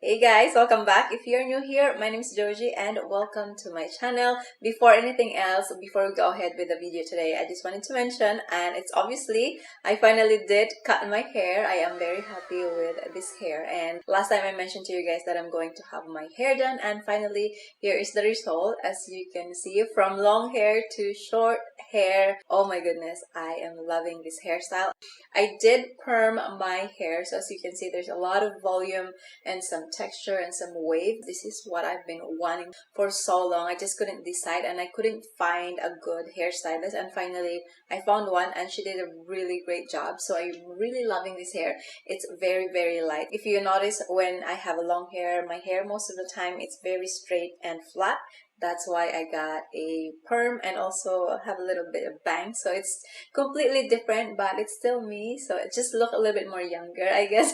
Hey guys, welcome back. If you're new here, my name is Joji and welcome to my channel. Before anything else, before we go ahead with the video today, I just wanted to mention, and it's obviously, I finally did cut my hair. I am very happy with this hair, and last time I mentioned to you guys that I'm going to have my hair done, and finally, here is the result. As you can see, from long hair to short hair. Oh my goodness, I am loving this hairstyle. I did perm my hair, so as you can see, there's a lot of volume and some texture and some wave. This is what I've been wanting for so long. I just couldn't decide and I couldn't find a good hairstylist, and finally I found one and she did a really great job. So I'm really loving this hair. It's very light. If you notice, when I have a long hair, my hair most of the time it's very straight and flat. That's why I got a perm and also have a little bit of bangs. So it's completely different, but it's still me. So it just look a little bit more younger, I guess.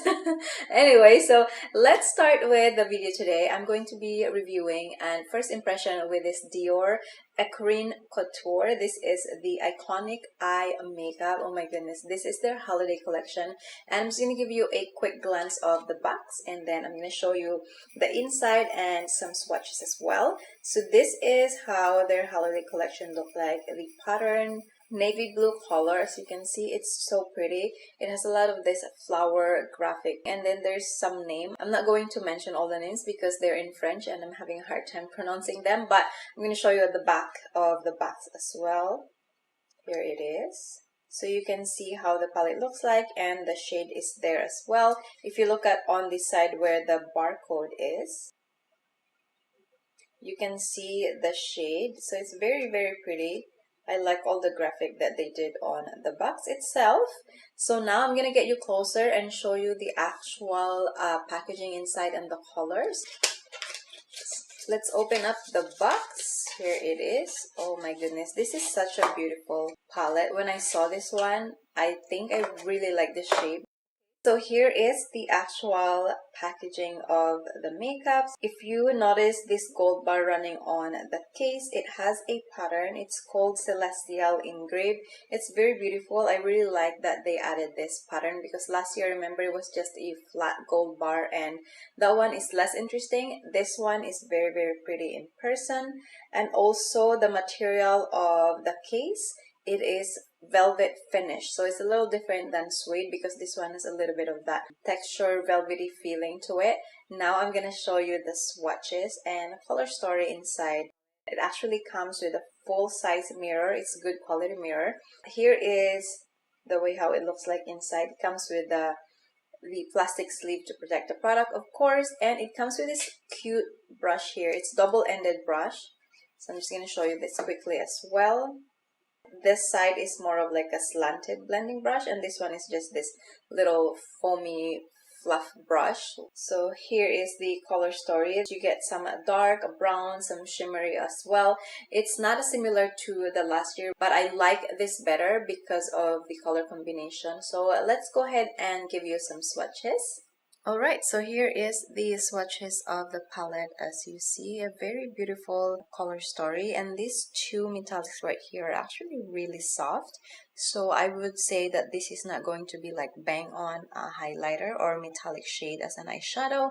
Anyway, so let's start with the video today. I'm going to be reviewing and first impression with this Dior Écrin Couture. This is the iconic eye makeup. Oh my goodness, this is their holiday collection. And I'm just going to give you a quick glance of the box, and then I'm going to show you the inside and some swatches as well. So this is how their holiday collection look like. The pattern, navy blue color, as you can see, it's so pretty. It has a lot of this flower graphic, and then there's some name. I'm not going to mention all the names because they're in French and I'm having a hard time pronouncing them, but I'm going to show you at the back of the box as well. Here it is. So you can see how the palette looks like, and the shade is there as well. If you look at on this side where the barcode is, you can see the shade. So it's very pretty. I like all the graphic that they did on the box itself. So now I'm gonna get you closer and show you the actual packaging inside and the colors. Let's open up the box. Here it is. Oh my goodness, this is such a beautiful palette. When I saw this one, I think I really like the shape. So here is the actual packaging of the makeups. If you notice this gold bar running on the case, it has a pattern. It's called Celestial Engraved. It's very beautiful. I really like that they added this pattern because last year, remember, it was just a flat gold bar and that one is less interesting. This one is very pretty in person, and also the material of the case, it is velvet finish, so it's a little different than suede because this one has a little bit of that texture velvety feeling to it. Now I'm gonna show you the swatches and color story inside. It actually comes with a full-size mirror. It's a good quality mirror. Here is the way how it looks like inside. It comes with the plastic sleeve to protect the product, of course, and it comes with this cute brush here. It's double-ended brush, so I'm just gonna show you this quickly as well. This side is more of like a slanted blending brush, and this one is just this little foamy fluff brush. So here is the color story. You get some dark brown, some shimmery as well. It's not as similar to the last year, but I like this better because of the color combination. So let's go ahead and give you some swatches. Alright, so here is the swatches of the palette. As you see, a very beautiful color story, and these two metallics right here are actually really soft. So I would say that this is not going to be like bang on a highlighter or metallic shade as an eyeshadow.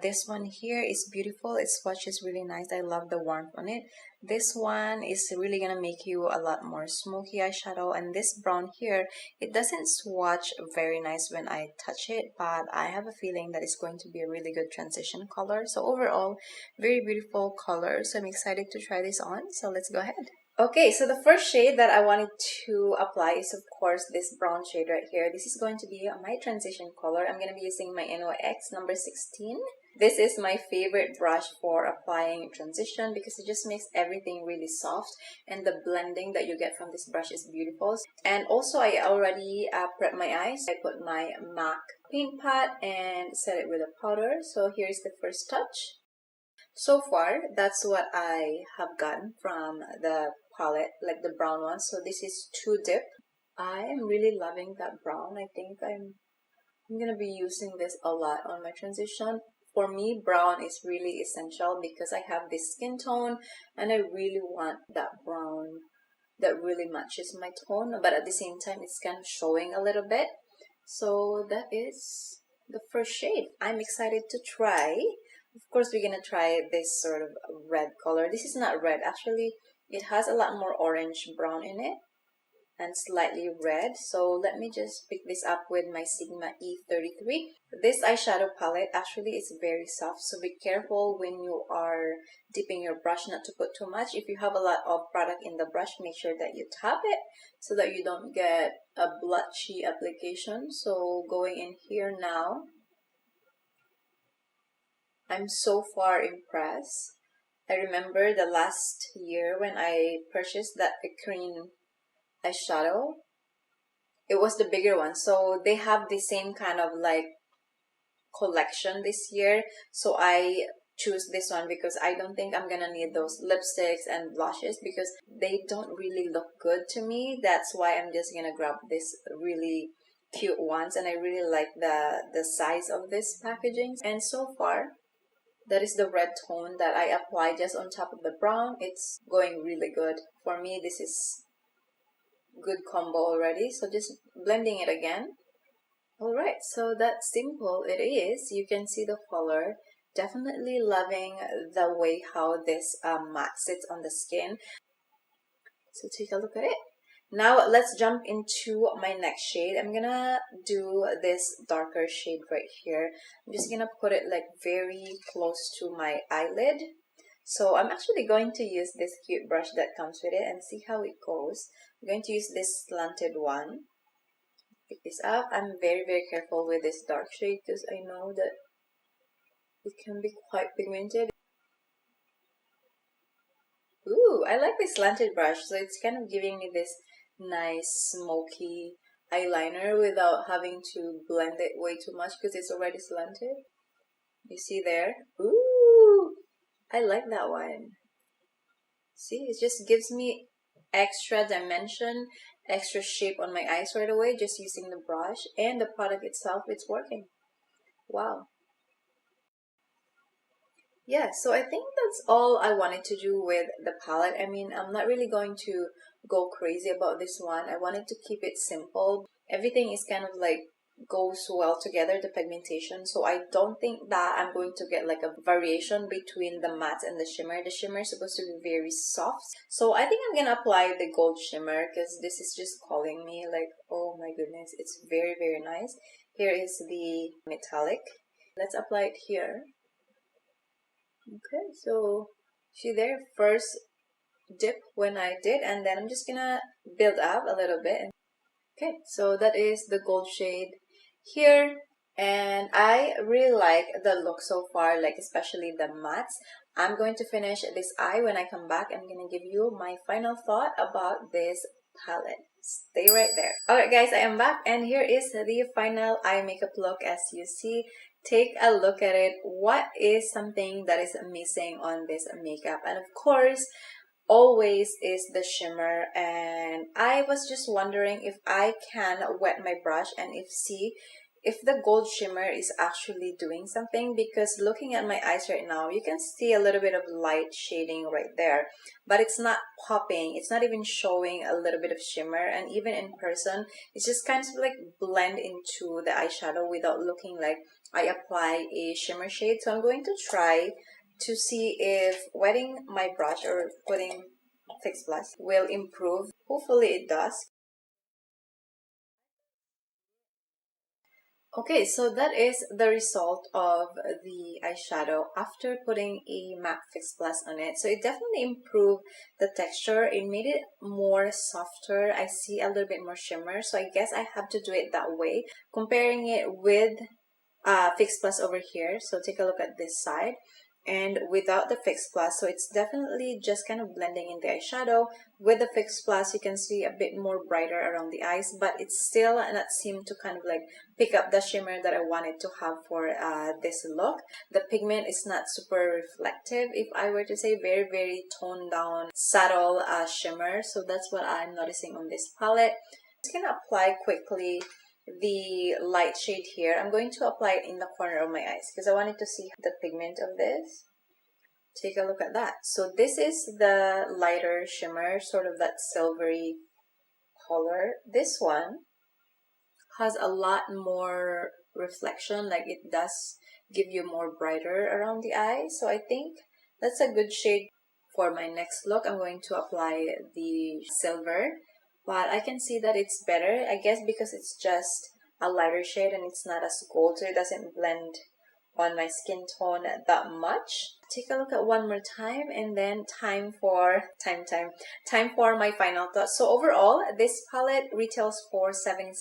This one here is beautiful. It swatches really nice. I love the warmth on it. This one is really gonna make you a lot more smoky eyeshadow, and this brown here, it doesn't swatch very nice when I touch it, but I have a feeling that it's going to be a really good transition color. So overall, very beautiful color. So I'm excited to try this on. So let's go ahead. Okay, so the first shade that I wanted to apply is of course this brown shade right here. This is going to be my transition color. I'm going to be using my NOX number 16. This is my favorite brush for applying transition because it just makes everything really soft, and the blending that you get from this brush is beautiful. And also I already prepped my eyes. I put my MAC paint pot and set it with a powder. So here's the first touch. So far, that's what I have gotten from the palette, like the brown one. So this is Too Dip. I am really loving that brown. I think I'm gonna be using this a lot on my transition. For me, brown is really essential because I have this skin tone and I really want that brown that really matches my tone, but at the same time it's kind of showing a little bit. So that is the first shade I'm excited to try. Of course, we're gonna try this sort of red color. This is not red, actually. It has a lot more orange brown in it and slightly red. So let me just pick this up with my Sigma E33. This eyeshadow palette actually is very soft, so be careful when you are dipping your brush not to put too much. If you have a lot of product in the brush, make sure that you tap it so that you don't get a blotchy application. So going in here now, I'm so far impressed. I remember the last year when I purchased that Écrin eyeshadow. It was the bigger one, so they have the same kind of like collection this year, so I choose this one because I don't think I'm gonna need those lipsticks and blushes because they don't really look good to me. That's why I'm just gonna grab this really cute ones, and I really like the size of this packaging. And so far, that is the red tone that I apply just on top of the brown. It's going really good for me. This is good combo already, so just blending it again. All right, so that's simple it is. You can see the color. Definitely loving the way how this matte sits on the skin. So take a look at it. Now let's jump into my next shade. I'm gonna do this darker shade right here. I'm just gonna put it like very close to my eyelid. So I'm actually going to use this cute brush that comes with it and see how it goes. I'm going to use this slanted one. Pick this up. I'm very careful with this dark shade because I know that it can be quite pigmented. Ooh, I like this slanted brush. So it's kind of giving me this nice smoky eyeliner without having to blend it way too much because it's already slanted. You see there? Ooh, I like that one. See, it just gives me extra dimension, extra shape on my eyes right away just using the brush, and the product itself, it's working. Wow. Yeah, so I think that's all I wanted to do with the palette. I mean, I'm not really going to go crazy about this one. I wanted to keep it simple. Everything is kind of like goes well together, the pigmentation. So I don't think that I'm going to get like a variation between the matte and the shimmer. The shimmer is supposed to be very soft. So I think I'm gonna apply the gold shimmer because this is just calling me like, oh my goodness, it's very nice. Here is the metallic. Let's apply it here. Okay, so see there, first dip when I did, and then I'm just gonna build up a little bit. Okay, so that is the gold shade here, and I really like the look so far, like especially the mattes. I'm going to finish this eye. When I come back, I'm gonna give you my final thought about this palette. Stay right there. Alright guys, I am back, and here is the final eye makeup look. As you see, take a look at it. What is something that is missing on this makeup? And of course, always is the shimmer. And I was just wondering if I can wet my brush and see if the gold shimmer is actually doing something, because looking at my eyes right now, you can see a little bit of light shading right there, but it's not popping. It's not even showing a little bit of shimmer, and even in person, it's just kind of like blend into the eyeshadow without looking like I apply a shimmer shade. So I'm going to try to see if wetting my brush or putting Fix Plus will improve. Hopefully it does. Okay, so that is the result of the eyeshadow after putting a MAC Fix Plus on it. So it definitely improved the texture. It made it more softer. I see a little bit more shimmer, so I guess I have to do it that way. Comparing it with Fix Plus over here, so take a look at this side, and without the Fix Plus, so it's definitely just kind of blending in the eyeshadow. With the Fix Plus, you can see a bit more brighter around the eyes, but it's still not seem to kind of like pick up the shimmer that I wanted to have for this look. The pigment is not super reflective, if I were to say. Very toned down, subtle shimmer. So that's what I'm noticing on this palette. I'm just gonna apply quickly the light shade here. I'm going to apply it in the corner of my eyes because I wanted to see the pigment of this. Take a look at that. So this is the lighter shimmer, sort of that silvery color. This one, has a lot more reflection, like it does give you more brighter around the eye. So I think that's a good shade for my next look. I'm going to apply the silver, but I can see that it's better, I guess, because it's just a lighter shade and it's not as gold, so it doesn't blend on my skin tone that much. Take a look at one more time, and then time for my final thoughts. So overall, this palette retails for $76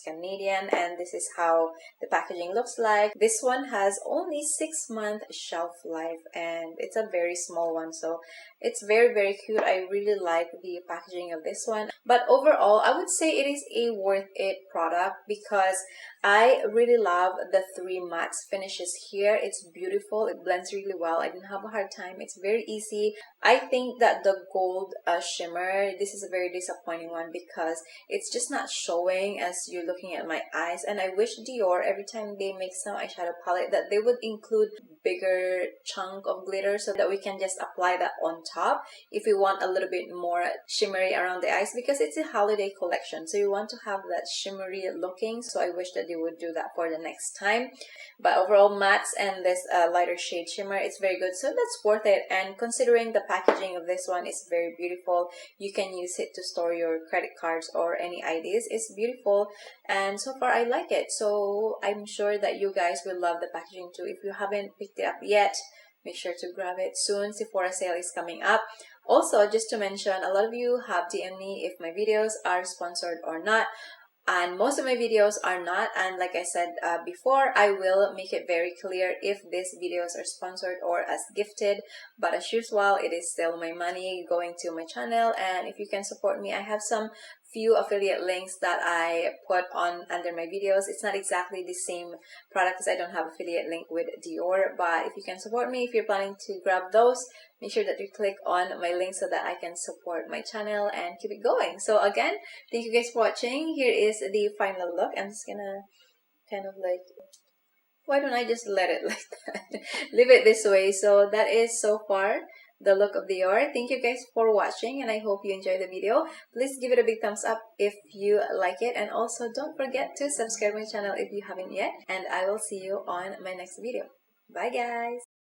Canadian, and this is how the packaging looks like. This one has only 6-month shelf life, and it's a very small one, so it's very, very cute. I really like the packaging of this one. But overall, I would say it is a worth it product because I really love the 3 matte finishes here. It's beautiful. It blends really well. I didn't have a hard time. It's very easy. I think that the gold shimmer, this is a very disappointing one because it's just not showing as you're looking at my eyes. And I wish Dior, every time they make some eyeshadow palette, that they would include bigger chunk of glitter so that we can just apply that on top if we want a little bit more shimmery around the eyes, because it's a holiday collection, so you want to have that shimmery looking. So I wish that they would do that for the next time. But overall, mattes and this lighter shade shimmer, it's very good, so that's worth it. And considering the packaging of this one is very beautiful, you can use it to store your credit cards or any IDs. It's beautiful, and so far I like it, so I'm sure that you guys will love the packaging too. If you haven't picked it up yet, make sure to grab it soon. Sephora sale is coming up. Also, just to mention, a lot of you have DM'd me if my videos are sponsored or not, and most of my videos are not. And like I said before, I will make it very clear if these videos are sponsored or as gifted. But as usual, it is still my money going to my channel, and if you can support me, I have some few affiliate links that I put on under my videos. It's not exactly the same product because I don't have affiliate link with Dior, but if you can support me, if you're planning to grab those, make sure that you click on my link so that I can support my channel and keep it going. So again, thank you guys for watching. Here is the final look. I'm just gonna kind of like, why don't I just let it like that? Leave it this way. So that is so far the look of Dior. Thank you guys for watching, and I hope you enjoyed the video. Please give it a big thumbs up if you like it, and also don't forget to subscribe my channel if you haven't yet, and I will see you on my next video. Bye guys!